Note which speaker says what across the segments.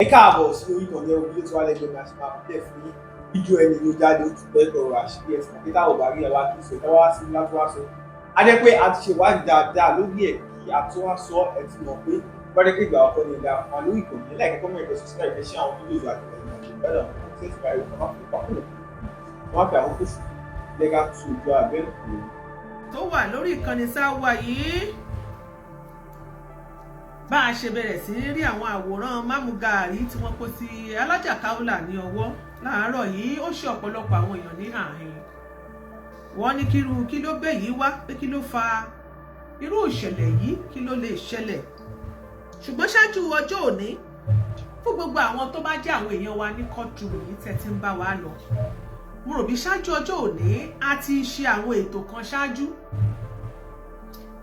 Speaker 1: Ẹ káàbọ̀ sí orí ìkànnì orílẹ̀ tí wà lẹ́gbẹ̀ẹ́ náà ṣe máa fi tẹ̀ fún fídíò ẹni ló jáde ó ti pẹ́ ọ̀rọ̀ àṣírí ẹ̀sìn àti táwọn ọ̀bà rí ẹwà kì í sọ ìtawá sí láti wá sọ. A jẹ́ pé a ti ṣe ìwádìí dáadáa lórí ẹ̀ kí a tó wá sọ ẹ̀ ti mọ̀ pé gbọ́dọ̀ pé ìgbà ọkọ ni ìdá fún wa lórí ìkànnì láìpẹ́ kọ́mọ̀ ẹ̀kọ́ sísá ìfẹ́ sí àwọn fídíò àti ẹ̀yìn àti ìbẹ̀rẹ̀ ọ̀hún tí ó ti bá ìwé kan fún ìpàkùnrin. Wọ́n fi àwọn kóṣù lẹ́gà tó ojú àbẹ́rẹ́ kúrò.
Speaker 2: Tó wà lórí ìkànnì sáwà yìí bá a ṣe bẹ̀rẹ̀ sí rí àwọn àwòrán mámúgaàrí tí wọ́n kó sí Alhaja Kawulat ní ọwọ́ láàárọ̀ yìí ó ṣe ọ̀pọ̀lọpọ̀ àwọn èèyàn ní ààrin. Wọ́n ní kí ló gbé yìí wá pé kí ló fa irú ìṣẹ̀lẹ̀ yìí kí ló lè ṣẹlẹ̀. Ṣùgbọ́n ṣáájú ọjọ́ òní fún gbogbo àwọn tó bá jẹ́ àwọn èèyàn wa ní kọ́ọ̀tù yìí tẹ́ ti ń bá wa lọ. Mo rò bí ṣáájú ọjọ́ òní a ti ṣe àwọn ètò kan ṣáájú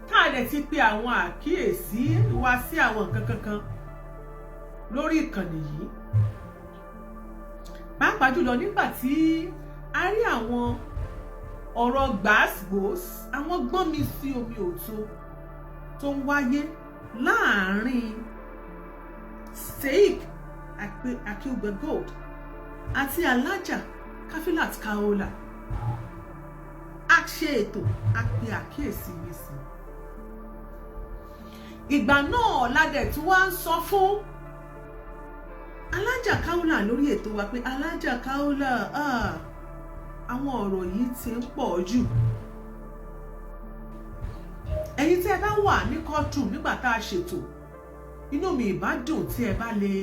Speaker 2: táà dẹ̀ ti pe àwọn àkíyèsí wa sí àwọn nǹkan kankan lórí ìkànnì yìí. Pàápàá jùlọ nígbà tí a rí àwọn ọ̀rọ̀ gbàásgbòs àwọn gbọ́n mi sí omi òtó tó ń wáyé láàárín Sheikh Ikewo àti Alhaja Kawulat. A ṣe ètò a pe àkíyèsí mi sí. Ìgbà náà ládẹ̀ tí wọ́n ń sọ fún Alhaja Kawulat lórí ètò wa pé Alhaja Kawulat àwọn ọ̀rọ̀ yìí ti ń pọ̀ jù. Ẹ̀yin tí ẹ bá wà ní courtroom nígbà tá a ṣètò inú mi ìbá dùn tí ẹ bá lè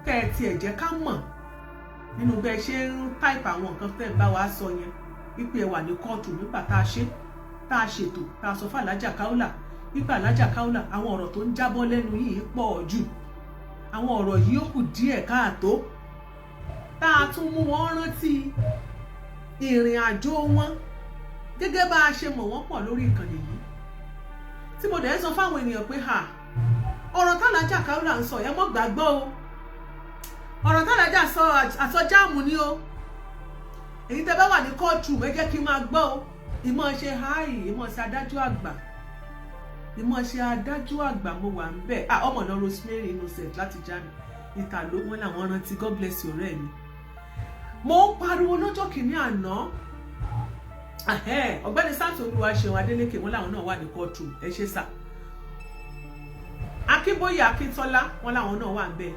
Speaker 2: kẹ́ ẹ tiẹ̀ jẹ́ ká mọ̀ nínú bẹ́ẹ̀ ṣe ń type àwọn nǹkan tẹ́ ń bá wa sọ yẹn wípé ẹ wà ní courtroom nígbà tá a ṣètò tá a sọ fún Alhaja Kawulat wípé Alhaja Kawulat àwọn ọ̀rọ̀ tó ń jábọ́ lẹ́nu yìí pọ̀ jù àwọn ọ̀rọ̀ yìí ó kù díẹ̀ káàtó tá a tún mú wọn rántí ìrìn àjò wọn gẹ́gẹ́ bá a ṣe mọ̀ wọ́n pọ̀ lórí ìkànnì yìí tí mo dẹ̀ sọ fáwọn ènìyàn pé ọ̀rọ̀ t'Alhaja Kawulat ń sọ ẹ mọ́ gbàgbọ́ o ọ̀rọ̀ t'Alhaja sọ àsọjáàmù ni o èyí tẹ́ bá wà ní kóòtù ẹ jẹ́ kí n máa gbọ́ o ìmọ̀ ṣe ìmọ̀ ṣe adájọ́ àgbà mo wà ń bẹ̀ ọmọ náà Rosemary Innocent láti Germany ìta ló wọn làwọn rántí God bless you ọ̀rẹ́ mi. Mo ń pariwo lọ́jọ́ kìíní àná ọ̀gbẹ́ni Sáǹtì Olúwaṣeun Adélékè wọn làwọn náà wà ní kóòtù ẹ ṣe sà. Akínbóyè Akíntọ́lá wọn làwọn náà wà ń bẹ̀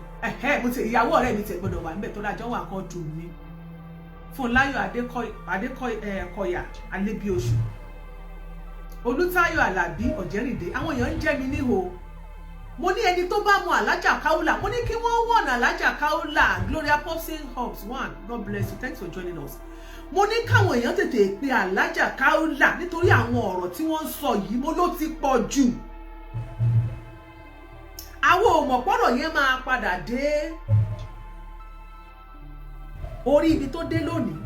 Speaker 2: ìyàwó ọ̀rẹ́ mi tẹ̀ gbọ́dọ̀ wà ń bẹ̀ tó dájọ́ wà kóòtù mi. Fúnláyọ̀ Adékọ̀yà Alébíoṣù Olútáyọ̀ Àlàbí Ọ̀jẹ́rìndé àwọn èèyàn ń jẹ́ mi níhò. Mo ní ẹni tó bá mọ Alhaja Kawulat mo ní kí wọ́n wọ̀nà Alhaja Kawulat Gloria Popson Hobbs one God bless you thanks for joining us. Mo ní káwọn èèyàn tètè pe Alhaja Kawulat nítorí àwọn ọ̀rọ̀ tí wọ́n ń sọ yìí mo ló ti pọ̀ jù. Àwọn òmọ̀pọ̀rọ̀ yẹn máa padà dé orí ibi tó dé lónìí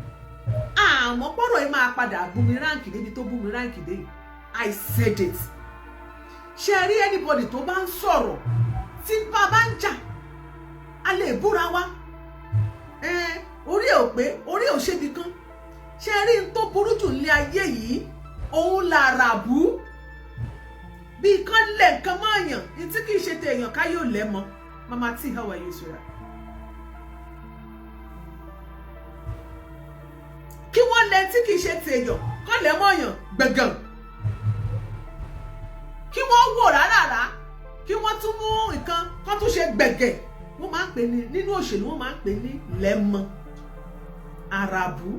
Speaker 2: àmọ̀pọ̀rọ̀ yẹn máa padà búmiráǹkì débi tó búmiráǹkì dé. I said it. Ṣé rí anybody tó bá ń sọ̀rọ̀ tí bàbá ń jà a lè búra wa orí ò pé orí ò ṣebi kan. Ṣé rí n tó burú jù nílé ayé yìí òun lára bú bí kan lẹ̀ nǹkan mọ́ èèyàn ní tí kì í ṣe tèèyàn ká yóò lẹ́ mọ́. Mama T, how are you, sir? Kí wọ́n lẹ tí kì í ṣe tèèyàn kọ́ lẹ́ mọ́ èèyàn gbẹ̀gàn. Kí wọ́n wò rárá kí wọ́n tún mú nǹkan kan tún ṣe gbẹ̀gẹ̀ wọ́n máa ń pè ní nínú òṣèlú wọ́n máa ń pè ní lẹ́mọ àràbù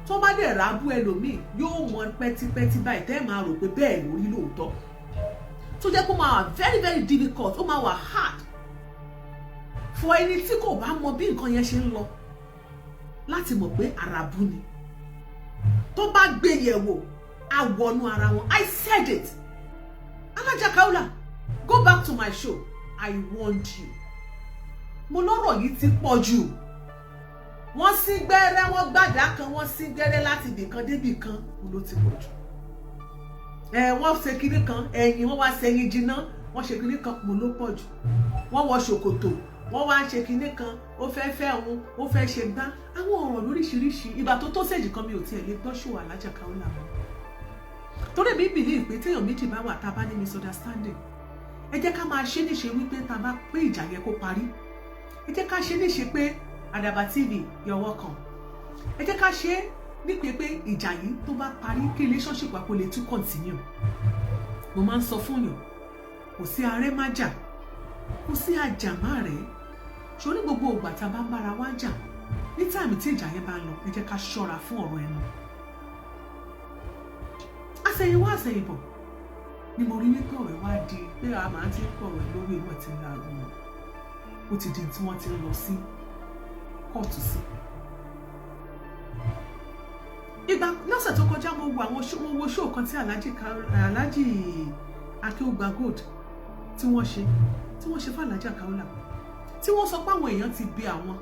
Speaker 2: tó bá dẹ̀ ràbù ẹlòmíì yóò wọn pẹ́típẹ́tí báyìí tẹ́ ẹ̀ máa rò pé bẹ́ẹ̀ lórí lóòótọ́ tó jẹ́ kó máa wà very very difficult ó máa wà hard fún ẹni tí kò bá mọ bí nǹkan yẹn ṣe ń lọ láti mọ̀ pé àràbù ni tó bá gbé yẹ̀wò àwọnú ara wọn. I said it. Alhaja Kawulat, go back to my show. I warned you. Mo lọ́rọ̀ yìí ti pọ̀ jù. Wọ́n sí gbẹ́rẹ́ wọ́n gbàdá kan wọ́n sí gbẹ́rẹ́ láti ibì kan débì kan mo ló ti pọ̀ jù. Wọ́n ṣe kinní kan ẹ̀yìn wọ́n wá sẹ́yìn jiná wọ́n ṣe kinní kan mo ló pọ̀ jù. Wọ́n wọ ṣòkòtò wọ́n wá ṣe kinní kan ó fẹ́ fẹ́ òun ó fẹ́ ṣe gbá àwọn ọ̀rọ̀ lóríṣiríṣi ìgbà tó sẹ́jì kan mi ò tiẹ̀ lè gbọ́ ṣòwò Alhaja Kawulat. Torí mi believe pé téèyàn méjì bá wà tá a bá ní misunderstanding ẹ jẹ́ ká máa ṣe níṣe wípé tá a bá pé ìjà yẹn kó parí ẹ jẹ́ ká ṣe níṣe pé Àdàbà TV you're welcome. Ẹ jẹ́ ká ṣe ní pé ìjà yìí tó bá parí kí relationship wa kó lè tún continue. Mo máa ń sọ fún yàn, kò sí arẹ́ má jà, kò sí ajá má rẹ̀. Ṣó ní gbogbo ìgbà tá a bá ń bára wa jà, ní táìmù tí ìjà yẹn bá ń lọ, ẹ jẹ́ ká ṣọ́ra fún ọ̀rọ̀ ẹnu. Àṣẹ̀yìnwá àṣẹ̀yìnbọ̀ ni mo rí wípé ọ̀rẹ́ wá di pé a máa ti ń pọ̀rọ̀ lórí ìwọ̀n tí ń la àgùn. Ó ti di tí wọ́n ti ń lọ sí kóòtù sí. Ìgbà lọ́sẹ̀ tó kọjá mo wo show kan tí Alhaji Kawulat tí wọ́n ṣe fún Alhaja Kawulat tí wọ́n sọ pé àwọn èèyàn ti bí àwọn.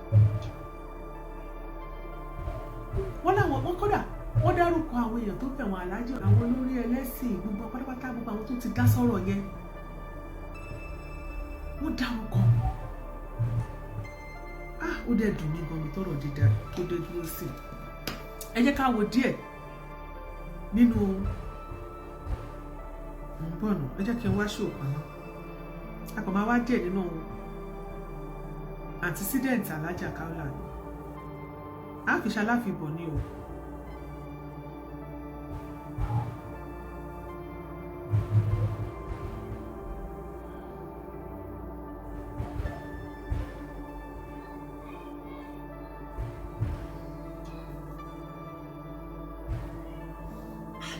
Speaker 2: Wọ́n láwọn wọ́n kódà wọ́n dárúkọ àwọn èèyàn tó fẹ́ wọn Alhaji, àwọn olórí ẹlẹ́sìn gbogbo pátápátá gbogbo àwọn tó ti dá sọ̀rọ̀ yẹn. Wọ́n dárúkọ. Ó dẹ̀ dùn mí gan mi tọrọ dídá tó dé dúró sí. Ẹ jẹ́ ká wo díẹ̀ nínú bọ́ọ̀nù. Ẹ jẹ́ kí n wá show kan náà. A kò máa wá díẹ̀ nínú antecedent Alhaja Kawulat. A fi ṣaláfibọ̀ ní o.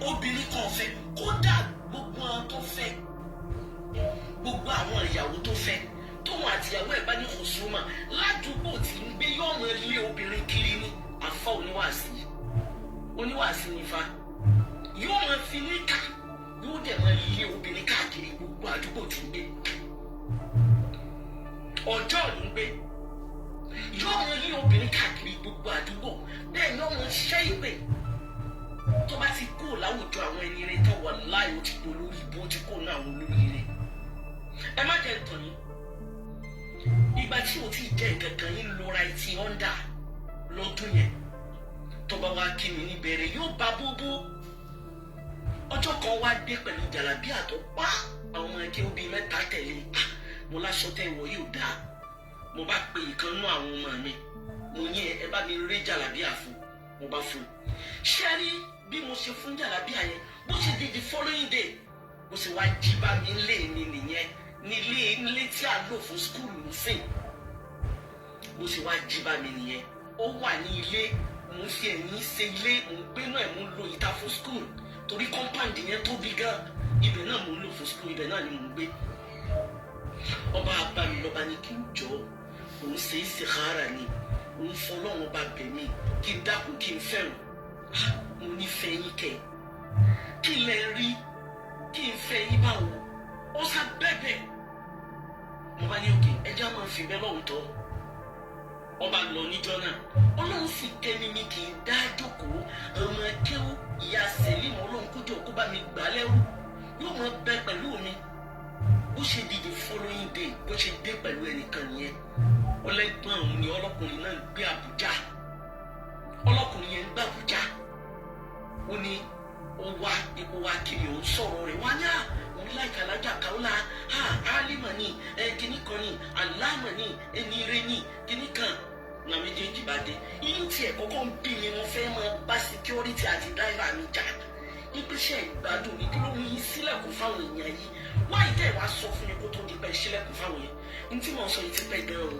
Speaker 3: Obìnrin kan fẹ́ kódà gbogbo àwọn tó fẹ́ gbogbo àwọn ìyàwó tó fẹ́ tóun àtìyàwó ẹ̀ bá ní kòsùnmà ládùúgbò tí ń gbé yóò mọ ilé obìnrin kiri ní àfọ oníwàásí nífa yóò mọ fi níkà yóò dẹ̀ mọ ilé obìnrin káàkiri gbogbo àdúgbò tí ń gbé ọjọ́ ń gbé yóò mọ ilé obìnrin káàkiri gbogbo àdúgbò bẹ́ẹ̀ ni ọmọ ṣiṣẹ́ ìpè tó bá ti kó láwùjọ àwọn ẹni rẹ tó wà láì ó ti kó lórí ibò ó ti kó ní àwọn olórí rẹ. Ẹ má jẹ́ ntàn yín ìgbà tí o ti jẹ́ nǹkan kan yín lora etí ọ́ndà lọ́dún yẹn tó bá wá kí mi ní bere yóò bá bóbó. Ọjọ́ kan wá dé pẹ̀lú jàlábí àtọ́ pa àwọn ọmọ ẹgbẹ́ obì mẹ́ta tẹ̀lé. Mo láṣọ tẹ́ ìwọ yóò dáa. Mo bá pe ìkan nú àwọn ọmọ mi mo ní ẹ bá mi rí jàlábí àfún mo bá fún un. Ṣé ẹ rí bí mo ṣe fún jàlábí àyẹn bó ṣe di the following day bó ṣe wá jí bá mi lé mi nìyẹn nílé tí a lò fún skúlù nísìn bó ṣe wá jí bá mi nìyẹn. Ó wà ní ilé mo ń fi ẹ̀yìn ṣe ilé mo ń gbé náà mo ń lo ìta fún skúlù torí compound yẹn tóbi gan ibẹ̀ náà mo ń lò fún skúlù ibẹ̀ náà ni mo ń gbé. Ọba abami lọ́ba ní kí n jọ òun ṣe istikhara ni òun fọlọ́run ọba bẹ̀ mí kí n dákun kí n fẹ́ràn mo nífẹ̀ẹ́ yín kẹ́ kí lẹ rí kí n fẹ́ yín báwo ó sá bẹ́ẹ̀ mo bá ní òkè ẹjẹ́ á máa fi bẹ́ẹ̀ lọ́hùn tọ́. Ọba lọ níjọ́ náà Ọlọ́run sì kẹ́mi mi kì í dá jókòó ọmọ Ikewo ìyá sẹ́lí mọ́ Ọlọ́run kójú òkú bá mi gbà lẹ́rú yóò máa bẹ pẹ̀lú mi. Bó ṣe di the following day bó ṣe dé pẹ̀lú ẹnìkan nìyẹn ọlẹ́gbọ́n òun ni ọlọ́kùnrin náà gbé Àbújá ọlọ́kùnrin yẹn ń gbé Àbújá ó ní ó wá ipò wa kiri òun sọ̀rọ̀ rẹ̀ wá yá òun láìka Alhaja Kawulat alima ni kíní kan ni alama ni enire ni kíní kan na méjèèjì bá dé inú tiẹ̀ kọ́kọ́ ń bí mi wọ́n fẹ́ máa bá security àti driver mi jà ìpèsè ìgbádùn ní kí ló ń yí sílẹ̀kùn fáwọn èèyàn yìí wáyé tẹ́ ẹ̀ wá sọ fún mi kó tó di pẹ́ sílẹ̀kùn fáwọn yẹn ní tí mo sọ yìí ti pẹ́ gan-an o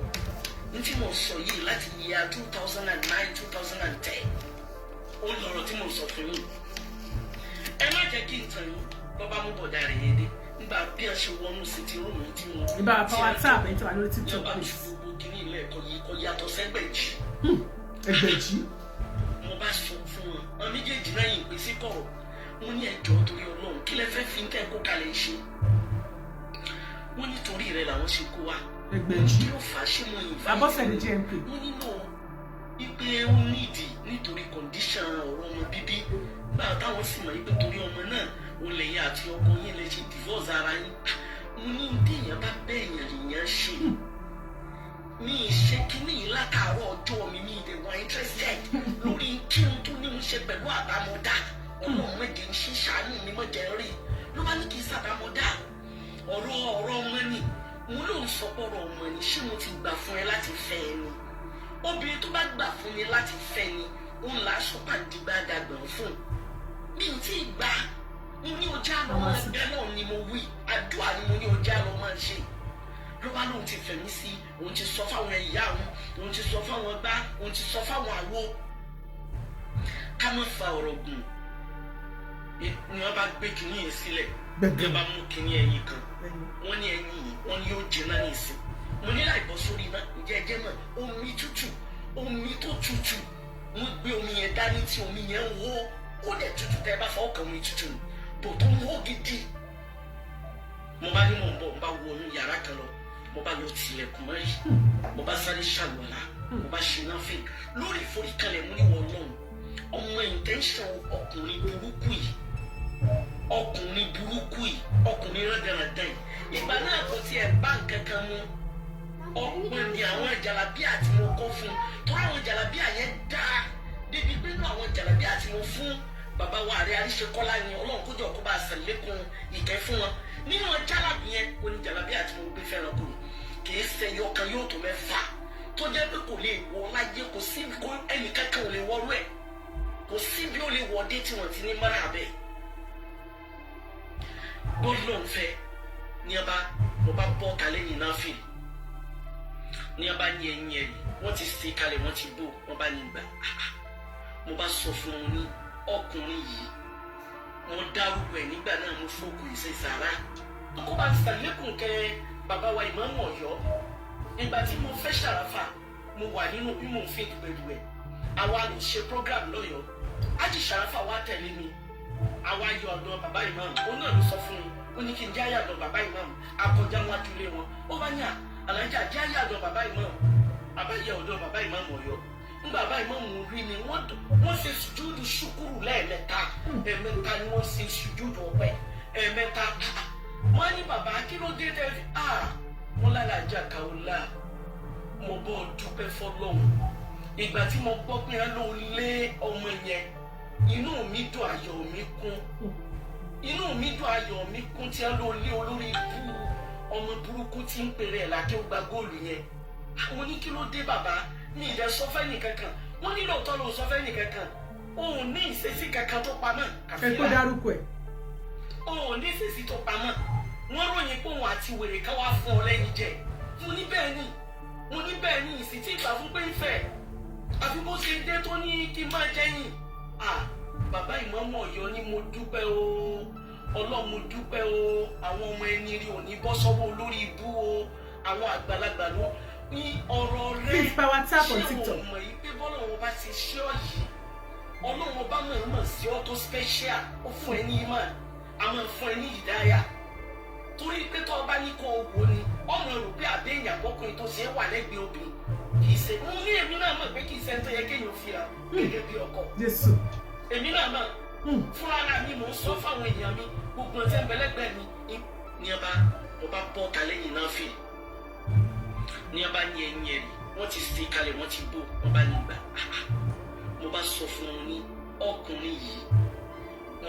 Speaker 3: ní tí mo sọ yìí láti yíya 2009 2010 ó lọ́rọ̀ tí mo sọ fún yín. Ẹ má jẹ́ kí n tàn yín bọ́bá mú bọ̀dá rẹ̀ yẹn dé nígbà bí a ṣe wọnú sí ti rúùmù tí mo.
Speaker 2: Ìbá power tap ẹ̀ tí wà lórí TikTok.
Speaker 3: Yọba ju gbogbo kìíní ilé ẹ̀kọ́ yìí kọ́ yàtọ̀ sẹ́gbẹ̀jì.
Speaker 2: Ẹgbẹ̀jì.
Speaker 3: Mo bá sọ fún wọn àwọn méjèèjì náà yìí pèsè kọ̀rọ̀ mo ní ẹjọ́ torí Ọlọ́run kí lẹ fẹ́ fi ń tẹ́ kó kalẹ̀ ṣe. Wọ́n nítorí rẹ̀ làwọn ṣe kó wa.
Speaker 2: Ẹgbẹ̀jì.
Speaker 3: Kí ló fà á ṣé mo yìn fà á?
Speaker 2: Abọ́sẹ̀ ní GMP.
Speaker 3: Wọ́n nínú ipe ó nídìí nítorí kọ̀ǹdíṣàn ọ̀rọ̀ ọmọ bíbí gbà táwọn sì mọ̀ ipe torí ọmọ náà ó lẹ́yìn àti ọkọ yín lè ṣe divorce ara yín. Mo ní téèyàn bá bẹ́ẹ̀ yàn ṣe mi ṣe kíní yìí látàárọ̀ ọjọ́ mi ìdè wà interested lórí kí n tó ní ń ṣe pẹ̀lú àbámọ́dá Ọlọ́run méje ń ṣe ṣàánú mi mọ̀jẹ̀ rí ló bá ní kí n ṣàbámọ́dá ọ̀rọ̀ ọmọ ni mo ló ń sọ pọ̀rọ̀ ọmọ ni ṣé mo ti gbà fún ẹ láti fẹ́ ẹ ni obìnrin tó bá gbà fún mi láti fẹ́ ni òun là á sọ pàdígbà dàgbọ̀n fún mi ò tí ì gbà mo ní ọjà lọ máa bẹ náà ni mo wí àdúrà ni mo ní ọjà lọ máa ṣe ló bá lóun ti fẹ̀mí sí òun ti sọ fáwọn ìyá òun ti sọ fáwọn gbá òun ti sọ fáwọn àwo ká má fa ọ̀rọ̀ gùn ni wọ́n bá gbé kinní yẹn sílẹ̀ bí wọ́n bá mú kinní ẹyin kan wọ́n ní ẹyin yìí wọ́n ní yóò jiná ní ìsìn mo ní láì bọ́ sórí iná ǹjẹ́ ẹjẹ́ náà omi tútù omi tó tútù wọ́n gbé omi yẹn dání tí omi yẹn ń hó ó dẹ̀ tútù tẹ́ ẹ bá fọwọ́ kan omi tútù ni bò tó ń hó gidi mo bá ní mò ń bọ̀ mo bá wọ inú yàrá kan lọ mo bá lọ tilẹ̀kùn mọ́rí mo bá sáré ṣàlùwàlá mo bá ṣe náà fè lórí ìforíkalẹ̀ mo ní wọ́n lọ́hùn ọmọ intention ọkùnrin burúkú yìí ọkùnrin rádaràdà yìí ìgbà náà kò tiẹ̀ bá nǹkan kan mú ọ̀pọ̀ ni àwọn jàlábíà tí mo kọ́ fún tó àwọn jàlábíà yẹn dá débi pé nínú àwọn jàlábíà tí mo fún bàbá wa àrẹ àríṣekọ́lá ni ọlọ́run kójọ kó bá ṣàlékún ìkẹ́ fún wọn nínú jàlábí yẹn ó ní jàlábíà tí mo gbé fẹ́ràn kù kì í ṣe yọkan yóò tó mẹ́fà tó jẹ́ pé kò lè wọ láyé kò sí ẹnì kankan ò lè wọrú ẹ̀ kò sí bí ó lè wọdé tí wọ́n ti ní mọ́ra abẹ́ bọ́ọ̀lù ń fẹ́ ní ọba mo bá bọ́ kalẹ̀ yìí náà fìlì ní ọba ní ẹyin ẹ̀yìn wọ́n ti ṣe kalẹ̀ wọ́n ti bò wọ́n bá ní gbà mo bá sọ fún un ní ọkùnrin yìí wọ́n dárúkọ ẹ̀ nígbà náà mo fòkù ìṣe sàrà kó bá ṣàlékún kẹ bàbá wa ìmáàmù Ọ̀yọ́ ìgbà tí mo fẹ́ ṣàràfà mo wà nínú bí mo ń fi dùgbẹ̀dùgbẹ̀ àwa lè ṣe program lọ́yọ̀ọ́ ájì ṣàràfà wa tẹ̀lé mi àwa yọ ọ̀dọ̀ bàbá ìmáàmù ó náà ló sọ fún mi ó ní kí n jáyà ọ̀dọ̀ bàbá ìmáàmù akọjá wọn adúlé wọn ó bá ní Alhaja jáyà ọ̀dọ̀ bàbá ìmáàmù àbáyẹ ọ̀dọ̀ bàbá ìmáàmù Ọ̀yọ́ ń bàbá ìmáàmù rí mi wọ́n ṣe sùjúdù ṣùkúrù lẹ́ẹ̀mẹ́ta ẹ̀ẹ̀mẹ́ta ni wọ́n ṣe sùjúdù ọpẹ́ ẹ̀ẹ̀mẹ́ta wọ́n ní bàbá kí ló dé tẹ́lẹ̀ wọ́n Alhaja Kawulat mo bọ́ dúpẹ́ fọlọ́hún ìgbà tí mo gbọ́ pé ló lé ọmọ yẹn inú mi dùn ayọ̀ mi kún tí a ló lé olórí ibú ọmọ burúkú tí ń pèrè ẹ̀ lákẹ́ ó gba góòlù yẹn àwọn ní kí ló dé bàbá mi ìdẹ sọfẹ́ nìkankan wọ́n ní lóòótọ́ ló sọfẹ́ nìkankan òun ní ìṣesí kankan tó pamọ́
Speaker 2: ẹ tó dárúkọ ẹ̀
Speaker 3: òun ní ìṣesí tó pamọ́ wọ́n ròyìn pé òun àti wèrè ká wá fún ọ lẹ́yìn jẹ mo ní bẹ́ẹ̀ ni ìsìn tí ìgbà fún pé ń fẹ́ àfi bó ṣe dé tó ní kí n máa jẹ́yìn bàbá ìmáàmù Ọ̀yọ́ ni mo dúpẹ́ o Ọlọ́run mo dúpẹ́ o àwọn ọmọ ẹni rí òní bọ́ sọ́wọ́ olórí ibú o àwọn àgbàlagbà ló ní ọ̀rọ̀ rẹ̀ ṣé o mọ̀ yìí pé bọ́lá wọn bá ti ṣe ọ́ yìí Ọlọ́run bá mọ̀ sí ọ́ tó special ó fún ẹ ní ìmọ̀ àmọ́ fún ẹ ní ìdáyà torí pé tó o bá ní kó o wò ni ọmọ rò pé àbẹ́yìn àgbọ́kùnrin tó ṣe é wà lẹ́gbẹ̀ẹ́ obìnrin kì í ṣe mo ní èmi náà mọ̀ pé kì í ṣe ń tó yẹ kéèyàn fira gẹ́gẹ́ bí ọkọ èmi náà mọ̀ fúnra mi mò ń sọ fáwọn èèyàn mi gbogbo ọtí ẹgbẹlẹgbẹ mi ní ọba mo bá bọ́ kalẹ̀ yìí náà fìlì ní ọba ní ẹyin ẹ̀rí wọ́n ti ṣe kalẹ̀ wọ́n ti bò wọ́n bá ní gbà mo bá sọ fún un ní ọkùnrin yìí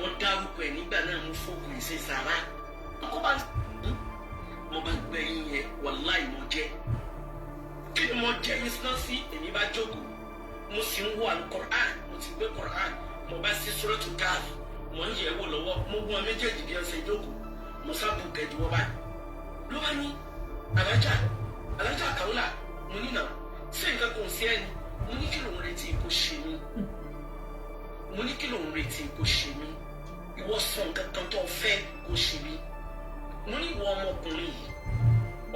Speaker 3: wọ́n dárúkọ ẹ̀ nígbà náà mo fòkù ìṣe sàrà mo bá gbẹ̀yìn yẹn wàláì mo jẹ́ kí ni mo jẹ́ yín sinọ́ sí èmi bá jókòó mo sì ń wo Al-Qur'an mo ti gbé Qur'an mo bá sí Suratul Kahf mo ń yẹ̀ wò lọ́wọ́ mo wọ́n méjèèjì bí ọ̀sẹ̀ jókòó mo sábà kẹ́jú wọ́n báyìí ló bá ní Alhaja Kawulat mo ní náà ṣé nǹkan kò sí ẹni mo ní kí lòun retí kó ṣe mí ìwọ sọ nǹkan kan tó fẹ́ kó ṣe mí mo ní ìwọ ọmọkùnrin yìí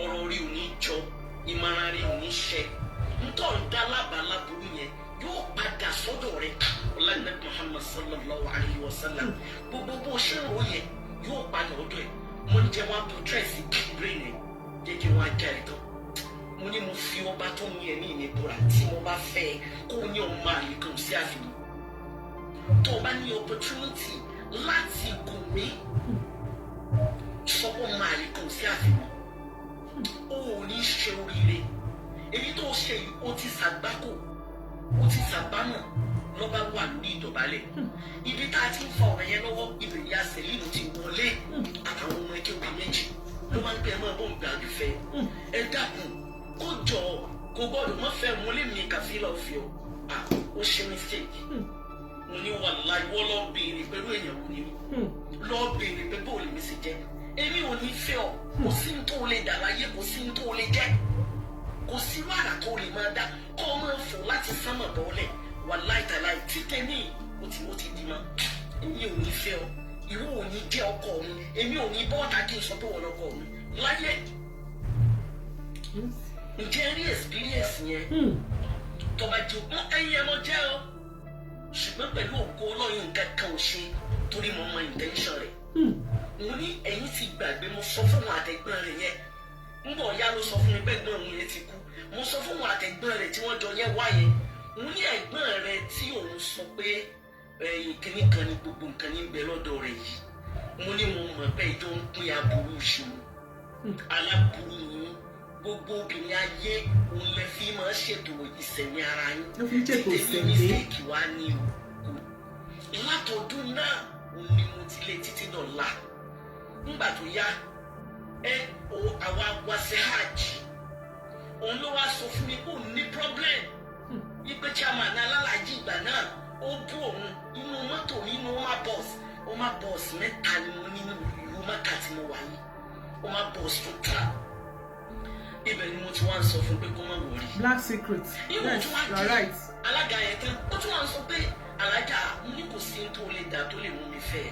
Speaker 3: ọ̀rọ̀ rí ò ní jọ ìmọ̀ràn rí ò ní ṣẹ ntọ́ ń dá lábàlá burú yẹn yóò padà sọ́dọ̀ rẹ̀ ọ̀lànà Muhammad sallallahu alayhi wa sallam gbogbo bó ṣe ń rò yẹn yóò padà ọ̀dọ̀ ẹ̀ mo ní jẹ́ wọn á pọ̀tírẹ́sì brain ẹ̀ jẹ́ kí wọ́n á já ẹ̀ tán mo ní mo fi ọba tó ń yẹ ní ìnibora tí mo bá fẹ́ kó ní ọmọ àlè kan sí àfihàn tó o bá ní opportunity láti gùn mí sọ́kọ́ ọmọ àlè kan sí àfihàn o ò ní ṣe oríire èyí tó ṣe yìí ó ti ṣàgbákò ó ti ṣàbámọ̀ lọ́ba wà lórí ìdọ̀bálẹ̀ ibi tá a ti ń fa ọ̀rọ̀ yẹn lọ́wọ́ ibẹ̀ ni Asiri ti wọlé àtàwọn ọmọ ẹgbẹ́ òbí méjì ló máa ń pè é mọ́ bó ń gbàgbé fẹ́ ẹ dákun kó jọ kó gbọ́dọ̀ mọ́ fẹ́ mo lè mi kàfí lọ fi ọ ó ṣe mistake mo ní wàhálà ìwọ lọ béèrè pẹ̀lú èèyàn kò ní mi lọ béèrè pé bóòlù mi sì jẹ èmi ò ní fẹ́ ọ kò sí ní tó lè dà láyé kò sí ní tó lè jẹ kò sí wàrà tó lè máa dá kọ́ ọ máa fò láti sánmọ̀ bọ́ọ̀lẹ̀ wàhálà ìtàláì títẹ̀ ní ó ti di mọ́ èmi ò ní fẹ́ ọ ìwọ ò ní jẹ́ ọkọ mi èmi ò ní bọ́ọ̀dà kí n sọ pé wọ́n lọ́kọ mi láyé ǹjẹ́ rí experience yẹn tọba jù ẹyin ẹmọ jẹ́ ọ ṣùgbọ́n pẹ̀lú ògo ọlọ́yin nǹkan kan ò ṣe torí mo mọ intention rẹ̀ mo ní ẹ̀yin ti gbàgbé mo sọ fún wọn àtẹ̀gbọ́n rẹ̀ yẹn ńbọ̀ ya ló sọ fún mi pé ẹ̀gbọ́n òun yẹn ti kú mo sọ fún wọn àtẹ̀gbọ́n rẹ̀ tí wọ́n jọ yẹn wá yẹn mo ní ẹ̀gbọ́n rẹ̀ tí òun sọ pé ẹ̀yìn kìíní kan ní gbogbo nǹkan ní bẹ lọ́dọ̀ rẹ̀ yìí mo ní mo mọ̀ pé ìjọ ń pín aburú ìṣòro aláburú yìí gbogbo obìnrin ayé òun lè fi máa ṣètò ìsẹ̀mí ara yín títí ní mistake wá ní òkú látọdún náà òun ni mo ti lé títí dọ̀la nígbà tó yá àwa wá sí hajj òun ló wá sọ fún mi kó ní problem wípé chairman alálàájì ìgbà náà ó bú òun inú mọ́tò nínú ọmọ bọ́ọ̀sì mẹ́ta ni mo nínú ìlú mọ́kà tí mo wà yìí ọmọ bọ́ọ̀sì tó tra ibẹ̀ ni mo ti wá ń sọ fún pé kó má wọrí.
Speaker 2: black secret yes you are right.
Speaker 3: alága yẹn tán ó tún wá ń sọ pé alájà ní kò sí tó lè dá tó lè mú mi fẹ́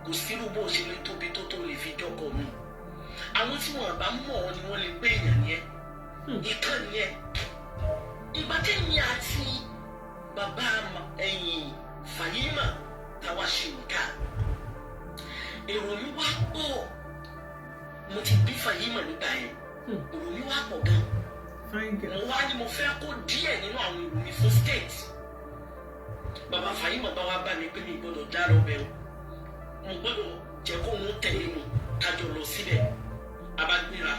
Speaker 3: kò sírú bó ṣe lè tóbi tó lè fi jọkọ mi àwọn tí wọn bá mọ̀ ọ́ ni wọ́n lè gbé èèyàn yẹn ìkan yẹn ìgbà tẹ̀yìn àti bàbá ẹ̀yìn Fàyímà táwa ṣe nǹkan èrò mi wá pọ̀ mo ti bí Fàyímà nígbà yẹn èrò mi wá pọ̀ gan mo wá ní mo fẹ́ kó díẹ̀ nínú àwọn èrò mi fún state bàbá Fàyímà bá wá bá mi pé mi gbọ́dọ̀ dá lọ́bẹ̀ o mo gbọ́dọ̀ jẹ́ kó wọn tẹ̀lé mi kájọ lọ síbẹ̀ abágbéra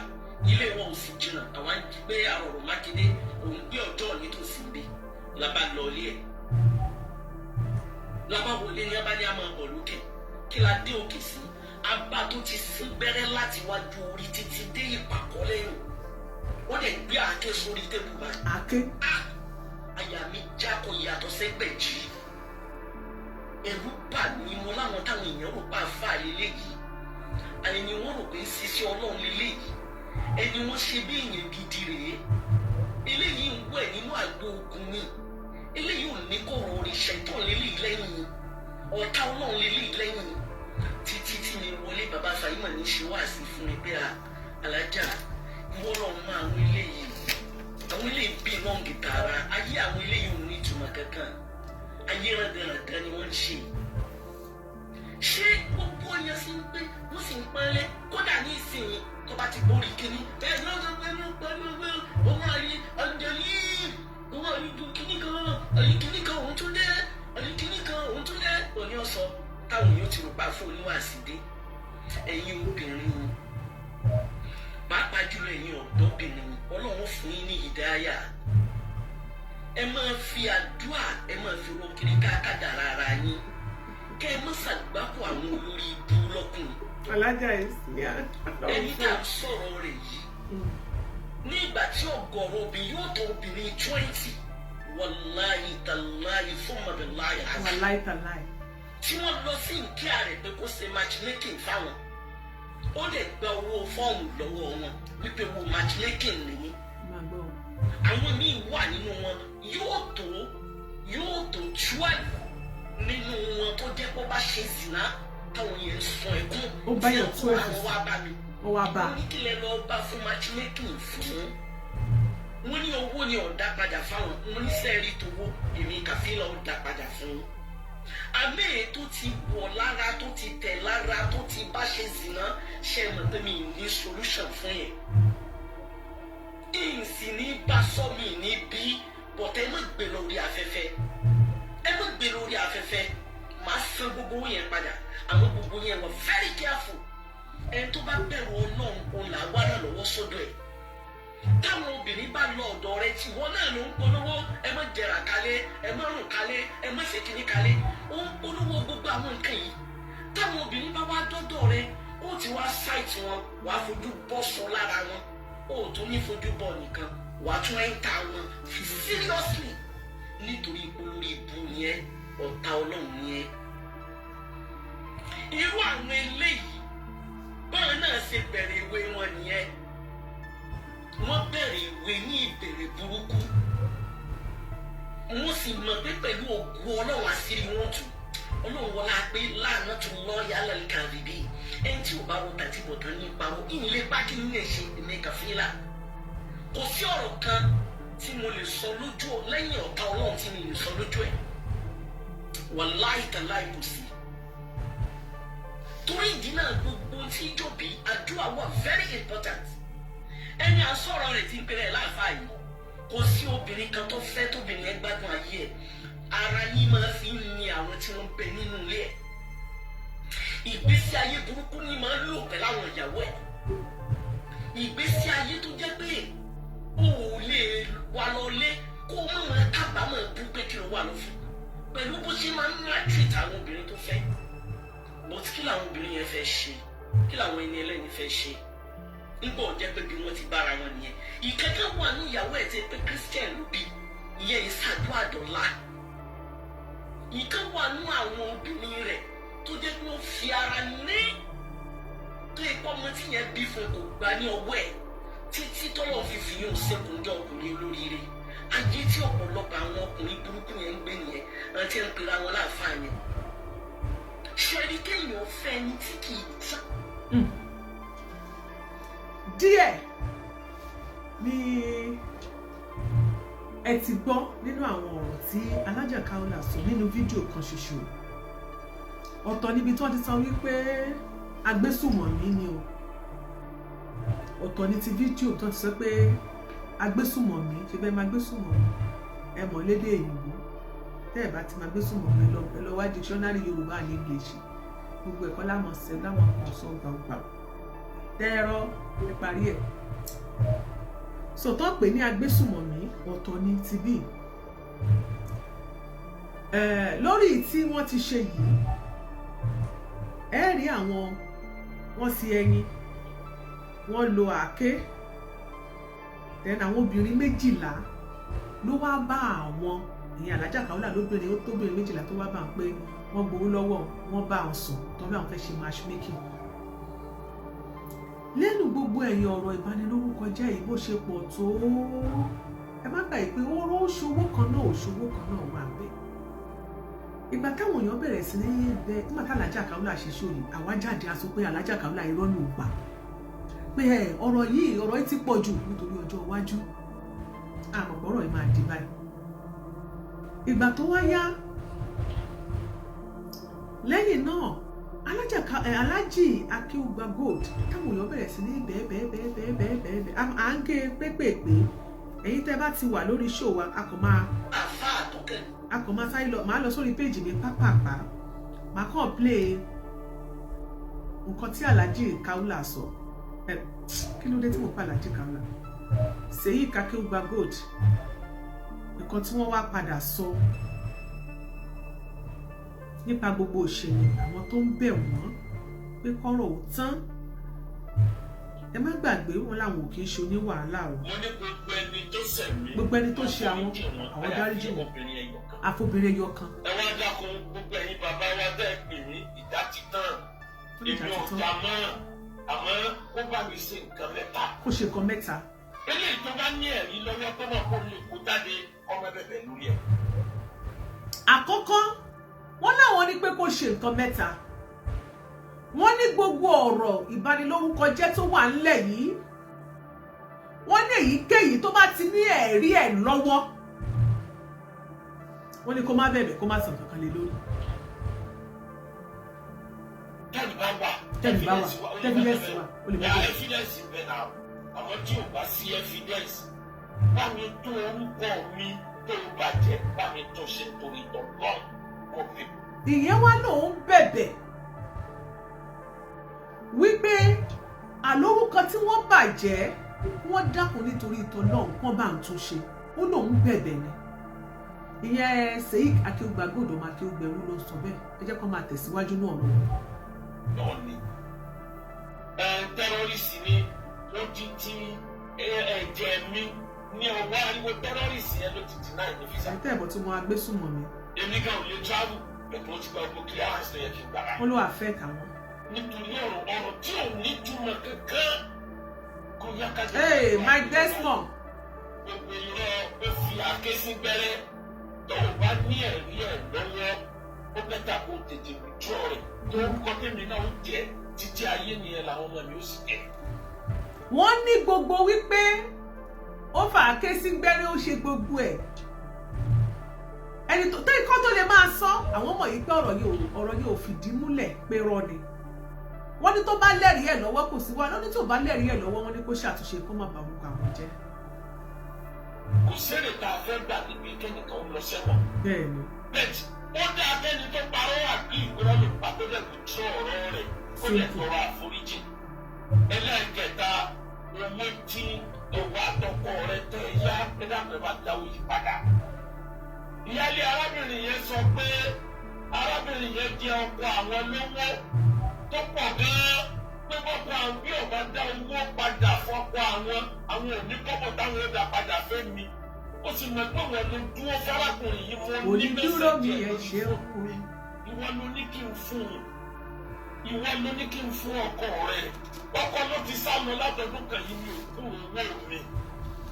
Speaker 3: ilé wọn ò sì jìnnà àwọn gbé àròrò Mákindé òun gbé ọjọ́ nítòsí ibi lábá lọ ilé ẹ̀ lábá wọlé ní abá ní àmọ́ ọ̀bọ̀ lókè kí la dé òkè sí abá tó ti sín bẹ́rẹ́ láti wájú orí títí dé ìpàkọ́ lẹ́yìn wọ́n lè gbé àáké sórí tébù bá
Speaker 2: àáké
Speaker 3: àyà mi já kò yàtọ̀ sẹ́gbẹ̀jì ẹ̀rù bà mí mo láwọn táwọn èèyàn rò pa àfáà lélẹ́yìí àyè ni wọ́n rò pé ṣiṣẹ́ Ọlọ́run lélẹ́yìí ẹni wọ́n ṣe bí èèyàn gidi rèé eléyìí ń wẹ̀ nínú àgbo ogun ni eléyìí ò ní kó rọ oríṣẹ́ tó lélẹ́yìí lẹ́yìn ọ̀tá Ọlọ́run lélẹ́yìí lẹ́yìn títí tí mi wọlé bàbá Fàyímà ní ṣe wá sí fún mi pé alájà ìwọ lọ mọ àwọn eléyìí bí lọ́ǹgì tààrà ayé àwọn eléyìí ò ní ìtumọ̀ kankan ayé rádaràdà ni wọ́n ń ṣe ṣé gbogbo ọyàn sí ń pé wọ́n sì ń pẹ́lẹ́ kódà ní ìsinyìí tó bá ti borí kíní bẹ́ẹ̀ náà ló pẹ́lú ọmọ ayé ọ̀dẹ̀lì ọmọ ayé ju kíní kan òun tún dé kíní kan òun tún dé òní ọ̀sọ́ táwọn yóò ti rò pa fún oníwàásí dé ẹ̀yin obìnrin pàápàá jùlọ ẹ̀yin ọ̀dọ́bìnrin Ọlọ́run fún yín ní ìdáyà ẹ máa fi àdúrà ẹ máa fi ro kiri káàkiri ara yín kẹ́ ẹ má ṣàgbákò àwọn olórí ibú lọ́kùnrin. Alájà ìsìyà. ẹni tá a sọ̀rọ̀ rẹ̀ yìí ní ìgbà tí ọ̀gọ̀rọ̀ obìnrin yóò tó obìnrin 20 wàláyé tàláyé fún mọ̀bẹ̀láyé àti.
Speaker 2: wàláyé tàláyé.
Speaker 3: tí wọ́n lọ sí ìkíyà rẹ̀ pé kó ṣe matchmaking fáwọn ó lè gba owó fọ́ọ̀mù lọ́wọ́ wọn wípé wo matchmaking nìyí. àwọn míì wà nínú wọn yóò tó 12 nínú wọn tó jẹ́ kó bá ṣe zìnà táwọn yẹn ń sun ẹkún
Speaker 2: ó bá yàn 12
Speaker 3: àwọn wá bá mi
Speaker 2: ó wá bá
Speaker 3: wọn ní kílẹ̀ lọ bá fún matchmaking fún wọn ní owó ni ọ̀dà padà fáwọn wọn ní sẹ́ẹ̀rì tówó èmi kàfílà ọ̀dà padà fún un àmì tó ti wọ̀ lára tó ti tẹ̀ lára tó ti bá ṣe zìnà ṣe mọ̀ pé mi ní solution fún yẹn ìsì ní bá sọ mi ní bí bọ̀tẹ́ má gbé lórí afẹ́fẹ́ ẹ má gbé lórí afẹ́fẹ́ màá san gbogbo yẹn padà àmọ́ gbogbo yẹn wọ very careful ẹni tó bá bẹ̀rù Ọlọ́run òun là wá náà lọ́wọ́ sọ́dọ̀ ẹ̀ táwọn obìnrin bá lọ ọ̀dọ̀ rẹ tí wọ́n náà ló ń polówó ẹ má jẹrà kalẹ̀ ẹ má rùn kalẹ̀ ẹ má ṣe kíní kalẹ̀ ó ń polówó gbogbo àwọn nǹkan yìí táwọn obìnrin bá wá dọ́dọ̀ rẹ ó ti wá ṣáìtì wọn wàá fojú bọ́ sọ lára wọn ó tún ní fojú bọ́ nìkan wàá tún ẹ̀ńtà wọn seriously nítorí olórí ibu yẹn ọ̀tá ọlọ́run yẹn. irú àwọn eléyìí báwọn náà ṣe bẹ̀rẹ̀ ìwé wọn nìyẹn wọ́n bẹ̀rẹ̀ ìwé ní ìbẹ̀rẹ̀ burúkú wọ́n sì mọ̀ pé pẹ̀lú ògùn ọlọ́run àṣírí wọn tù ọlọ́run wọlá pé láàánú tún lọ yálà kàrídé ẹni tí ò bá wọ tàtí bọ̀tán nípa wọn ìyìnlẹ̀ pákí ní ẹ̀ṣẹ̀ ẹ̀mẹ́ka fílà kò sí ọ̀rọ̀ kan tí mo lè sọ lójú lẹ́yìn ọ̀tá ọlọ́run tí mo lè sọ lójú ẹ̀ wàláì tàláì kò sí. torí ìdí náà gbogbo tí jòbí àdúrà wà very important ẹni àsọ̀rọ̀ rẹ̀ ti ń pèrè láàfáà yìí kò sí obìnrin kan tó fẹ́ tóbìnrin ẹ gbádùn ayé ẹ̀ ara yìí máa fi ń ní àwọn tí wọ́n ń bẹ nínú ilé ẹ̀ ìgbésí ayé burúkú ni máa ń lò pẹ̀lú àwọn ìyàwó ẹ̀ ìgbésí ayé tó jẹ́ pé o ò lè wà lọlé kó o má máa kábàámọ̀ bú pé kí o wà lọ fún pẹ̀lú bó ṣe máa ń maltreat àwọn obìnrin tó fẹ́ but kí làwọn obìnrin yẹn fẹ́ ṣe kí làwọn ẹni ẹlẹ́ni fẹ́ ṣe nígbà ó jẹ́ pé bí wọ́n ti bára wọn nìyẹn ìkẹ́kẹ́ wà ní ìyàwó ẹ̀ tẹ́ pé Christian ló bí ìyẹn ìsàdó àdọ́là ìkẹ́ wà ní àwọn obìnrin rẹ̀ tó jẹ́ pé ó fi ara ní tó ipò ọmọ tí yẹn bí fún kò gbà ní ọwọ́ ẹ̀ títí tọ́lọ̀ fífi yóò ṣẹ́kùn jọ ọkùnrin olóríire ayé tí ọ̀pọ̀lọpọ̀ àwọn ọkùnrin burúkú yẹn ń gbé nìyẹn àti ẹ̀ ń pera wọn láàfáà yẹn ṣẹ́rí kéèyàn fẹ́ ní tí kì í tán.
Speaker 2: díẹ̀ ni ẹ ti gbọ́ nínú àwọn ọ̀rọ̀ tí Alhaja Kawulat sọ nínú fídíò kan ṣoṣo ọ̀tọ̀ níbi tí wọ́n ti sọ wípé agbésùmọ̀mí ni o ọ̀tọ̀ ní ti fídíò tó ti sọ pé agbésùmọ̀mí ṣe bẹ́ẹ̀ máa gbésùmọ̀mí ẹ mọ̀ lédè òyìnbó tẹ́ ẹ̀ bá ti máa gbésùmọ̀mí lọ wá dictionary Yorùbá ní English gbogbo ẹ̀kọ́ láwọn ṣe láwọn àṣọ gbàgbà tẹ́ẹ̀rọ ẹ parí ẹ̀ sọ̀tọ́ pé ní agbésùmọ̀mí ọ̀tọ̀ ní ti bí lórí tí wọ́n ti ṣe yìí ẹ rí àwọn wọ́n sí ẹyin wọ́n lo àáké then àwọn obìnrin 12 ló wá bá àwọn ìyẹn Alhaja Kawulat lóbìnrin ó tóbìnrin 12 tó wá bá ń pé wọ́n gbowó lọ́wọ́ wọ́n bá wọn sùn tó bí àwọn fẹ́ ṣe matchmaking lẹ́nu gbogbo ẹ̀yìn ọ̀rọ̀ ìbanilórúkọ jẹ́ èyí bó ṣe pọ̀ tó ẹ má gbà pé oró ṣòwò kan náà òṣòwò kan náà wà bẹ́ẹ̀ ìgbà táwọn èèyàn bẹ̀rẹ̀ sí ní bẹ nígbà tí Alhaja Kawulat ṣe ṣòyìn àwa jáde aṣọ pé Alhaja Kawulat irọ́ ní òpá pé ọ̀rọ̀ yìí ti pọ̀ jù nítorí ọjọ́ iwájú àmọ̀pọ̀rọ̀ yìí máa di báyìí ìgbà tó wá yá lẹ́yìn náà Alhaji Kawulat Gold táwọn èèyàn bẹ̀rẹ̀ sí ní bẹ́ẹ̀ à ń gé pépèpé ẹ̀yin tẹ́ bá ti wà lórí show wa a kò máa sáré lọ máa lọ sórí péjì mi pápápá máa kàn play nǹkan tí Alhaji Kawulat sọ kí ló dé tí mo pa Alhaji Kawulat Kawulat Gold nǹkan tí wọ́n wá padà sọ nípa gbogbo òṣèlú àwọn tó ń bẹ̀ wọ́n pé kọ́rọ̀ ò tán ẹ má gbàgbé wọn làwọn ò kì í ṣe oní wàhálà o gbogbo ẹni tó ṣe àwọn dáríjì wọn àfobìnrin ẹyọ kan.
Speaker 3: ẹ wá dákun gbogbo ẹ̀yin bàbá wa bẹ́ẹ̀ pè mí ìdá ti tán èmi ò jà mọ́ àmọ́ ó bá mi ṣe nǹkan mẹ́ta.
Speaker 2: kó ṣe nǹkan mẹ́ta.
Speaker 3: eléyìí tó bá ní ẹ̀rí lọ́wọ́ tó náà kó lè kó jáde ọmọ bẹ̀bẹ̀ lórí ẹ̀.
Speaker 2: àkọ́kọ́ wọ́n láwọn ní pé kó ṣe nǹkan mẹ́ta wọ́n ní gbogbo ọ̀rọ̀ ìbanilórúkọ jẹ́ tó wà ńlẹ̀ yìí wọ́n ní èyíkéyìí tó bá ti ní ẹ̀rí ẹ̀ lọ́wọ́ wọ́n ní kó má bẹ̀bẹ̀ kó má sàn kankan lé lórí. tẹ́lifí bá wà tẹ́fídẹ́ǹsì wà ó lè bẹ́ẹ̀.
Speaker 3: ẹfídẹ́ǹsì bẹ́ẹ̀ náà àwọn tí ò bá sí ẹfídẹ́ǹsì bá mi tó orúkọ mi tó bàjẹ́ bá mi tó ṣe torí tọ̀gbọ́n kò fi.
Speaker 2: ìyẹn wá lòun bẹ̀bẹ̀ wípé àlórúkọ tí wọ́n bàjẹ́ wọ́n dákun nítorí ìtọ́ náà wọ́n bá ń tún ṣe ó lòun bẹ̀bẹ̀ ni ìyẹn Kawulat Gold ọmọ Akéwùgbẹ̀rú ló sọ bẹ́ẹ̀ ẹ jẹ́ kó máa tẹ̀síwájú náà lọ.
Speaker 3: mo ti ẹ̀jẹ̀ mi ní ọwọ́ ariwo tẹ́rọ́rìsì yẹn ló ti deny ní visa.
Speaker 2: tẹ́ ẹ̀bọ̀ tí wọ́n á gbé súnmọ́ mi.
Speaker 3: èmi kan ò lè travel ẹ̀kọ́ ti gba ọgbọ́n clearance tó yẹ kí n gbà.
Speaker 2: ó ló wà fẹ́ tàwọn.
Speaker 3: nítorí ọ̀rọ̀ tí ò ní túmọ̀ kankan kò yá ká jẹ́.
Speaker 2: Hey, my Desmond.
Speaker 3: gbogbo irọ́ ó fi àáké sí gbẹ́rẹ́ tó o bá ní ẹ̀rí ẹ̀ lọ́wọ́ ó bẹ́tà kó tètè withdraw rẹ̀ tó ń kọ́ tèmi náà ó jẹ́ títí ayé nìyẹn làwọn ọmọ mi ó sì jẹ́.
Speaker 2: wọ́n ní gbogbo wípé ó fà á ké sí gbẹ́rẹ́ ó ṣe gbogbo ẹ̀ ẹni tó tẹ́ ikọ́ tó lè máa sọ àwọn ọmọ yìí pé ọ̀rọ̀ yìí ò fìdí múlẹ̀ pé rọ́ ni wọ́n ní tó bá lẹ́rìí ẹ̀ lọ́wọ́ kò sí wá lọ́ní tó bá lẹ́rìí ẹ̀ lọ́wọ́ wọ́n ní kó ṣàtúnṣe kó má bàa orúkọ àwọn jẹ́.
Speaker 3: kò sẹ́rẹ̀ tá a fẹ́ gbà níbi kẹ́nìkan lọ sẹ́wọ̀n.
Speaker 2: bẹ́ẹ̀ni.
Speaker 3: bẹ́ẹ̀ni ó dá abẹ́ni tó parọ́ àbí ìgbọ́rọ̀ lè pa tó lè tó ọ̀rọ̀ rẹ̀ kó lè tọrọ àforíjì. ẹlẹ́ẹ̀kẹta owó tí òwò àtọkọ rẹ̀ tẹ yá ẹ̀dàpẹ̀ bá dáwọ́ yìí padà. ìyáálé arábìnrin yẹn sọ pé arábìnrin yẹn jẹ ọkọ àwọn lówó tó pọ̀ gan-an pé bọ́kọ àwọn bí ọba dá owó padà fọ́kọ àwọn òní kọ́kọ́ táwọn ọ̀dà padà fẹ́ mi ó sì mọ̀ pé wọ́n ló dúró fárákùnrin yìí fún
Speaker 2: onídúró mi ẹ̀ ṣe ọkùnrin.
Speaker 3: ìwọ ló ní kí n fún un ìwọ ló ní kí n fún ọkọ rẹ ọkọ ló ti sá lọ látọdún kan yìí mi ò kú owó mi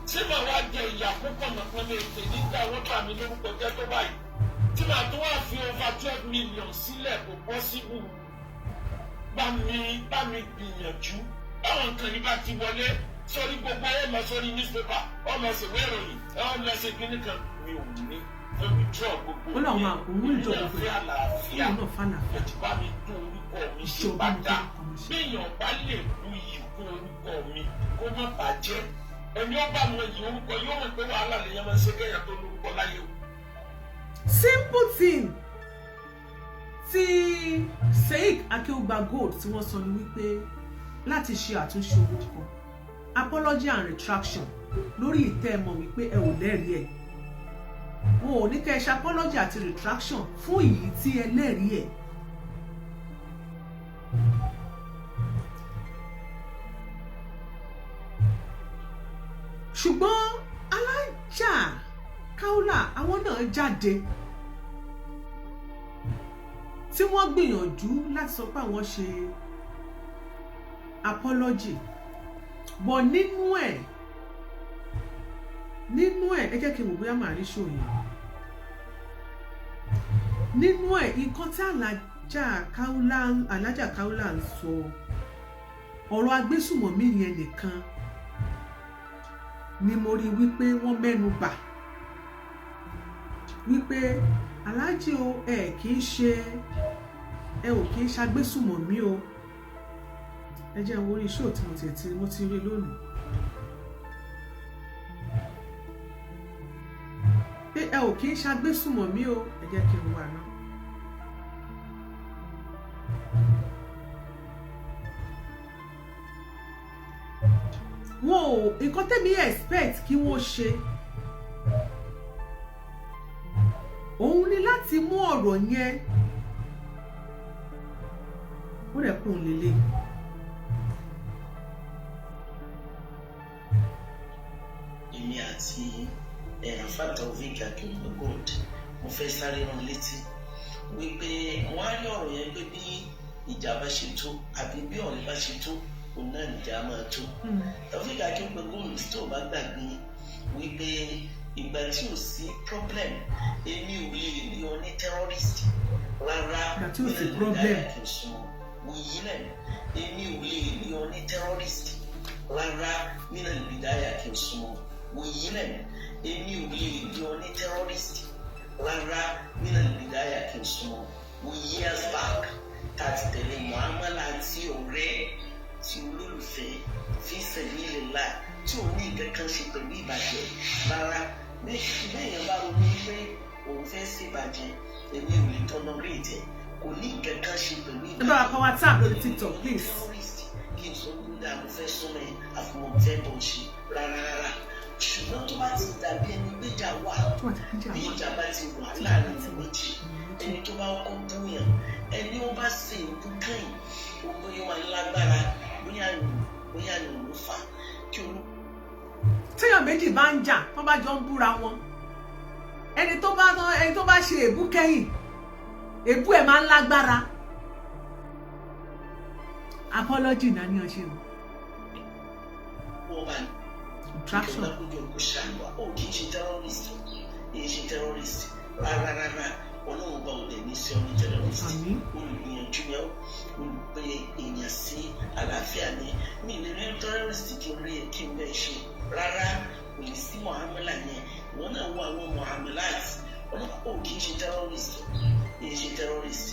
Speaker 3: tí màá wá jẹ ìyà púpọ̀ nàpọ̀ ní ètè nígbà wọ́n bà mí lórúkọ jẹ́ tó báyìí tí màá tó wá fi over 12 million sílẹ̀ kò possible. bá mi gbìyànjú báwọn nǹkan yìí bá ti wọlé sórí gbogbo ọmọ sórí newspaper ọmọ ṣèwé ìròyìn ọmọ ṣe kíní kan mi ò ní fún mi draw gbogbo
Speaker 2: ó lọ́wọ́ òun ìjọ gbogbo
Speaker 3: ìfẹ́ àlàáfíà
Speaker 2: òun náà fàlàfíà
Speaker 3: ẹ̀tí bá mi tún orúkọ mi ṣe padà béèyàn bá lè bu iyì kún orúkọ mi kó má bàjẹ́ ẹni ó bá mọ iyì orúkọ yóò mọ̀ pé wàhálà lèyàn máa ń ṣe kéèyàn tó lórúkọ láyé o.
Speaker 2: simple thing tí Sheikh Akeugba Gold tí wọ́n sọ ni wípé láti ṣe àtúnṣe orúkọ apology and retraction lórí ìtẹ́ẹ̀mọ̀ wípé ẹ ò lẹ́rìí ẹ̀ wọn ò ní kẹ́ ẹ ṣe apology àti retraction fún èyí tí ẹ lẹ́rìí ẹ̀. ṣùgbọ́n Alhaja Kawulat àwọn náà jáde tí wọ́n gbìyànjú láti sọ pé àwọn ṣe apology bọ̀ nínú ẹ̀ ẹ jẹ́ kí n wò bóyá màá rí ṣó yẹn nínú ẹ̀ nǹkan tí Alhaja Kawulat ń sọ ọ̀rọ̀ agbésùmọ̀mí yẹn nìkan ni mo rí wípé wọ́n mẹ́nu bà wípé aláàjì o ẹ ò kì í ṣagbésùmọ̀mí o ẹ jẹ́ wo orí ṣóò tí mo ti rí lónìí pé ẹ ò kì í ṣagbésùmọ̀mí o ẹ jẹ́ kí n wà náà. wọn ò nǹkan tẹ́mi expect kí wọ́n ṣe òun ni láti mú ọ̀rọ̀ yẹn ó rẹ̀ kún un lélẹ̀.
Speaker 4: èmi àti àfàtà Taofeek Akeugba Gold mo fẹ́ sáré rán létí wípé wọ́n á rí ọ̀rọ̀ yẹn pé bí ìjà bá ṣe tó àbí bí ọ̀rẹ́ bá ṣe tó òun náà nìjà máa tó. Taofeek Akeugba Gold tó bá gbàgbé wípé ìgbà tí ò sí problem èmi ò lè rí ọ ní terrorist rárá nílẹ̀ ìdáyà kì í sùn wòye náà èmi ò lè rí ọ ní terrorist rárá nílẹ̀ ìdáyà kì í sùn wòye náà èmi ò lè rí ọ ní terrorist rárá nílẹ̀ ìdáyà kì í sùn years back tàti tẹ̀lé muamala àti ọ̀rẹ́ tí olólùfẹ́ fi sabilillah tí ò ní ìkankan ṣe pẹ̀lú ìbàjẹ́ rárá bẹ́ẹ̀ bá ronú pé òun fẹ́ ṣèbàjẹ́ èmi ò lè tọ́nà rí ìtẹ́ kò ní ìkankan ṣe pẹ̀lú ìbàjẹ́.
Speaker 2: ẹ bá wa kọ́ WhatsApp lórí TikTok please.
Speaker 4: kí n sọ pé dáa mo fẹ́ súnmọ́ ẹ àfọwọ́ fẹ́ bọ̀ ṣe rárá ṣùgbọ́n tó bá ti dàbí ẹni gbéjà wà bí ìjà bá ti wà láàrin ìlú méjì ẹni tó bá kọ́ búyàn ẹni ó bá ṣe ìlú kẹ́yìn ó bóyá wà lágbára bóyá bóyá ni òun fà kí olú.
Speaker 2: téèyàn méjì bá ń jà tó bá jọ ń búra wọn ẹni tó bá ṣe èébú kẹ́yìn èébú ẹ̀ máa ń lágbára apology náà ní ọṣẹ o.
Speaker 4: wọ́n máa ní
Speaker 2: subtraction.
Speaker 4: ìjọba kójú òkú ṣàlùwà ó kì í ṣe terrorist kì í ṣe terrorist rárá ọlọ́run bá òde ní sí ọ̀nì terrorist olùgbìyànjú yẹn olùpẹ èèyàn sí àlàáfíà ni mi lè rí terrorist kí n rí ẹ kí n bẹ́ẹ̀ ṣe rárá kò lè sí muhammadu yẹn ìwọ náà wọ àwọn muhammadat ọlọ́run ó kì í ṣe terrorist kì í ṣe terrorist.